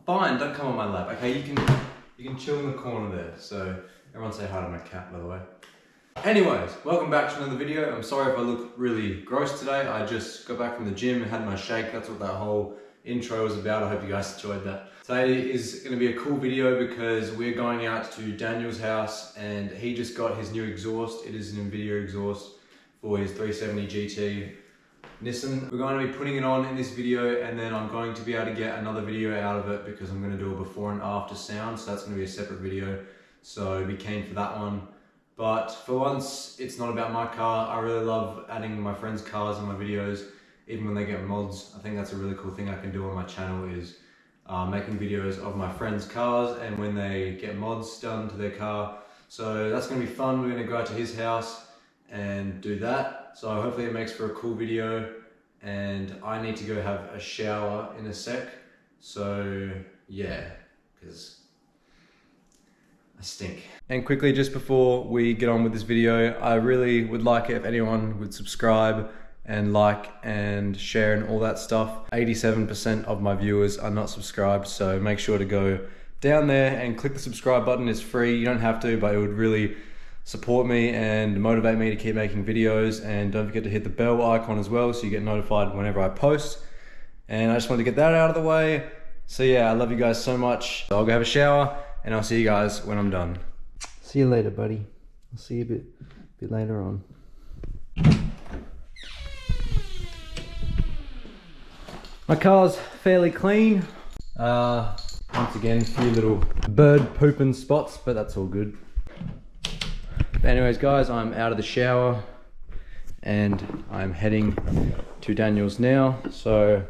Fine, don't come on my lap. Okay, you can chill in the corner there. So everyone say hi to my cat, by the way. Anyways, welcome back to another video. I'm sorry if I look really gross today. I just got back from the gym and had my shake. That's what that whole intro was about. I hope you guys enjoyed that. Today is going to be a cool video because we're going out to Daniel's house and he just got his new exhaust. It is an Invidia exhaust for his 370 GT Nissan. We're going to be putting it on in this video and then I'm going to be able to get another video out of it because I'm going to do a before and after sound. So that's going to be a separate video. So be keen for that one. But for once, it's not about my car. I really love adding my friends' cars in my videos, even when they get mods. I think that's a really cool thing I can do on my channel is making videos of my friends' cars and when they get mods done to their car. So that's gonna be fun. We're gonna go out to his house and do that. So hopefully it makes for a cool video and I need to go have a shower in a sec. So yeah, because I stink. And quickly, just before we get on with this video, I really would like it if anyone would subscribe and like and share and all that stuff. 87% of my viewers are not subscribed, so make sure to go down there and click the subscribe button. It's free, you don't have to, but it would really support me and motivate me to keep making videos. And don't forget to hit the bell icon as well so you get notified whenever I post. And I just wanted to get that out of the way. So yeah, I love you guys so much. I'll go have a shower and I'll see you guys when I'm done. See you later, buddy. I'll see you a bit later on. My car's fairly clean. Once again, a few little bird pooping spots, but that's all good. But anyways, guys, I'm out of the shower and I'm heading to Daniel's now. So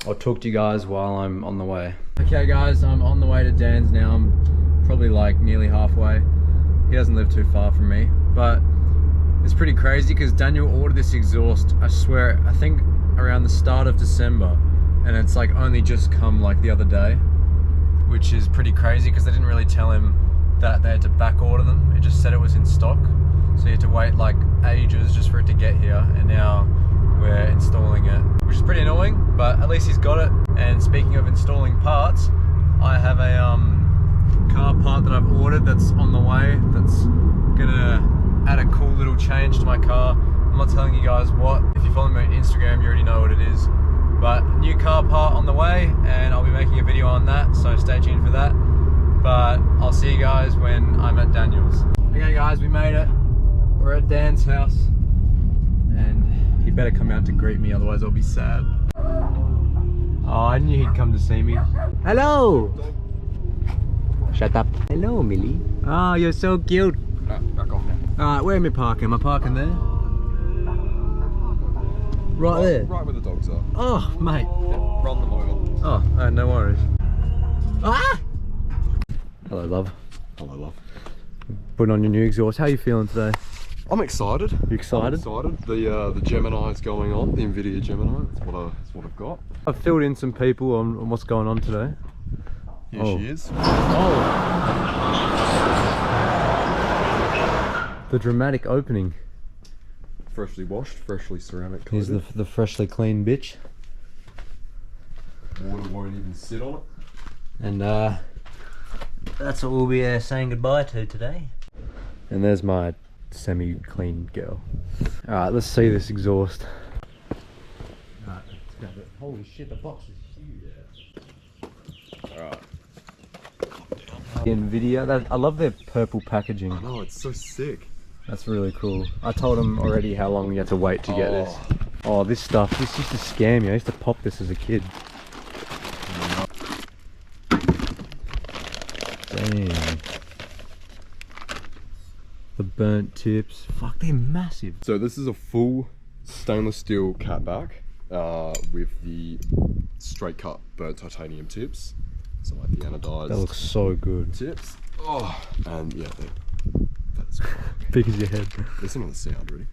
I'll talk to you guys while I'm on the way. Okay guys, I'm on the way to Dan's now. I'm probably like nearly halfway. He doesn't live too far from me, but it's pretty crazy because Daniel ordered this exhaust, I swear, I think around the start of December, and it's like only just come like the other day, which is pretty crazy because they didn't really tell him that they had to back order them. It just said it was in stock, so you had to wait like ages just for it to get here, and now we're installing it, which is pretty annoying, but at least he's got it. And speaking of installing parts, I have a car part that I've ordered that's on the way, that's gonna add a cool little change to my car. I'm not telling you guys what. If you follow me on Instagram, you already know what it is. But new car part on the way, and I'll be making a video on that, so stay tuned for that. But I'll see you guys when I'm at Daniel's. Okay guys, we made it. We're at Dan's house, and he better come out to greet me, otherwise I'll be sad. Oh, I knew he'd come to see me. Hello! Shut up. Hello, Millie. Oh, you're so cute. Back off now. Alright, where am I parking? Am I parking there? Right there? Right where the dogs are. Oh, mate. Yeah, run them over. Oh, no worries. Ah! Hello, love. Hello, love. Putting on your new exhaust. How are you feeling today? I'm excited. You excited? I'm excited. The Gemini is going on. The Invidia Gemini. That's what I've got. I've filled in some people on what's going on today. Here she is. Oh! The dramatic opening. Freshly washed, freshly ceramic coated. Here's the freshly clean bitch. Water won't even sit on it. And that's what we'll be saying goodbye to today. And there's my semi-clean girl. Alright, let's see this exhaust. Alright, let's grab it. Holy shit, the box is huge. Alright. The Invidia, I love their purple packaging. I know, it's so sick. That's really cool. I told them already how long you had to wait to get this. Oh, this stuff, this used to scam you. I used to pop this as a kid. Damn. The burnt tips. Fuck, they're massive. So this is a full stainless steel catback with the straight cut burnt titanium tips. So like the anodized. That looks so good. Tips. Oh, and yeah, that's cool. Big as your head. Listen to the sound, ready?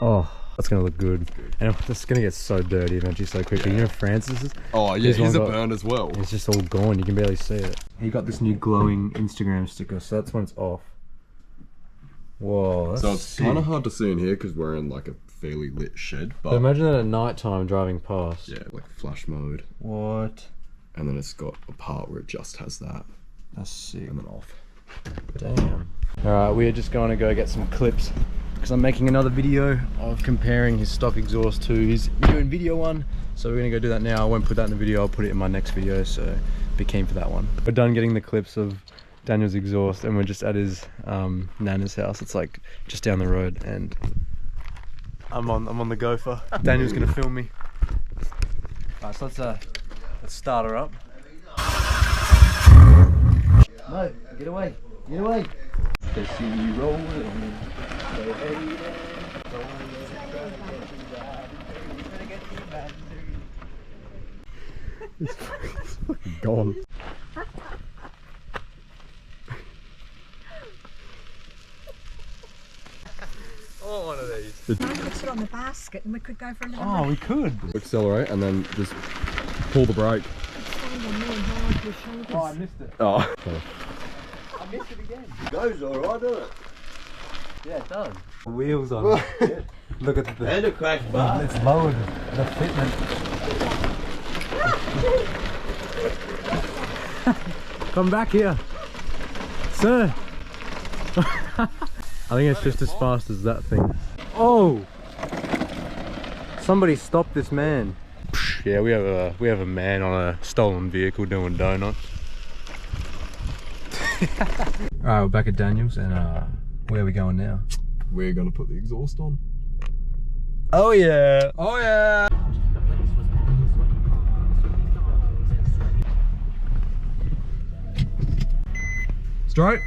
Oh, that's gonna look good. And it's gonna get so dirty eventually so quickly. Yeah. You know Francis is? Oh yeah, he's a burn as well. It's just all gone, you can barely see it. He got this new glowing Instagram sticker, so that's when it's off. Whoa, that's so it's kind of hard to see in here because we're in like a fairly lit shed. But imagine that at night time driving past. Yeah, like flash mode. What? and then it's got a part where it just has that. That's sick. And then off. Damn. Alright, we are just going to go get some clips because I'm making another video of comparing his stock exhaust to his new Invidia one. So we're going to go do that now. I won't put that in the video, I'll put it in my next video, so be keen for that one. We're done getting the clips of Daniel's exhaust and we're just at his Nana's house. It's like just down the road and I'm on the gopher. Daniel's going to film me. Alright, so let's start her up. No, get away, get away. They see you rolling. It's fucking gone. Oh, one of these. I could sit on the basket and we could go for a little Oh, we could. Accelerate and then just pull the brake. Oh, I missed it. Oh. I missed it again. It goes alright, doesn't it? Yeah, it does. Wheels on. Look at the... And a crash bar. It's lowered. The fitment. Come back here. Sir. I think it's just as fast as that thing. Oh! Somebody stop this man. Yeah, we have a man on a stolen vehicle doing donuts. Alright, we're back at Daniel's and where are we going now? We're gonna put the exhaust on. Oh yeah! Oh yeah! Straight?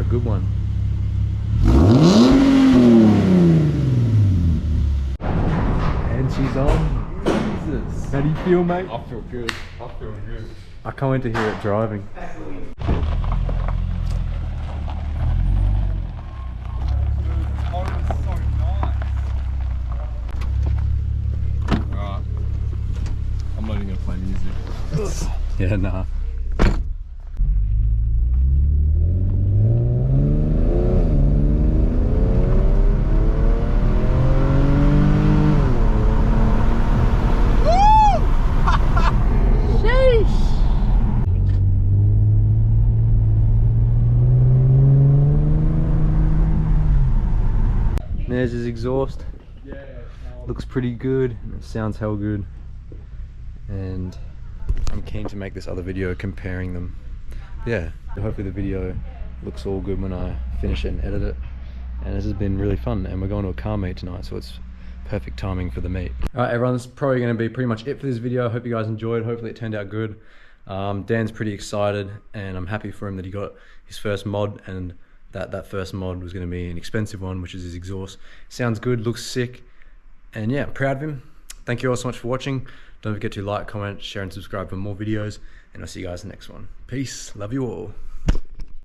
Good one. And she's on. Jesus. How do you feel, mate? I feel good. I feel good. I can't wait to hear it driving. Alright. I'm not even gonna play music. Yeah, nah. There's his exhaust. Looks pretty good. It sounds hell good. And I'm keen to make this other video comparing them. Yeah, hopefully the video looks all good when I finish it and edit it. And this has been really fun. And we're going to a car meet tonight, so it's perfect timing for the meet. Alright everyone, this is probably going to be pretty much it for this video. I hope you guys enjoyed. Hopefully it turned out good. Dan's pretty excited and I'm happy for him that he got his first mod, and that first mod was going to be an expensive one, which is his exhaust. Sounds good, looks sick, and yeah, I'm proud of him. Thank you all so much for watching. Don't forget to like, comment, share and subscribe for more videos, and I'll see you guys in the next one. Peace, love you all.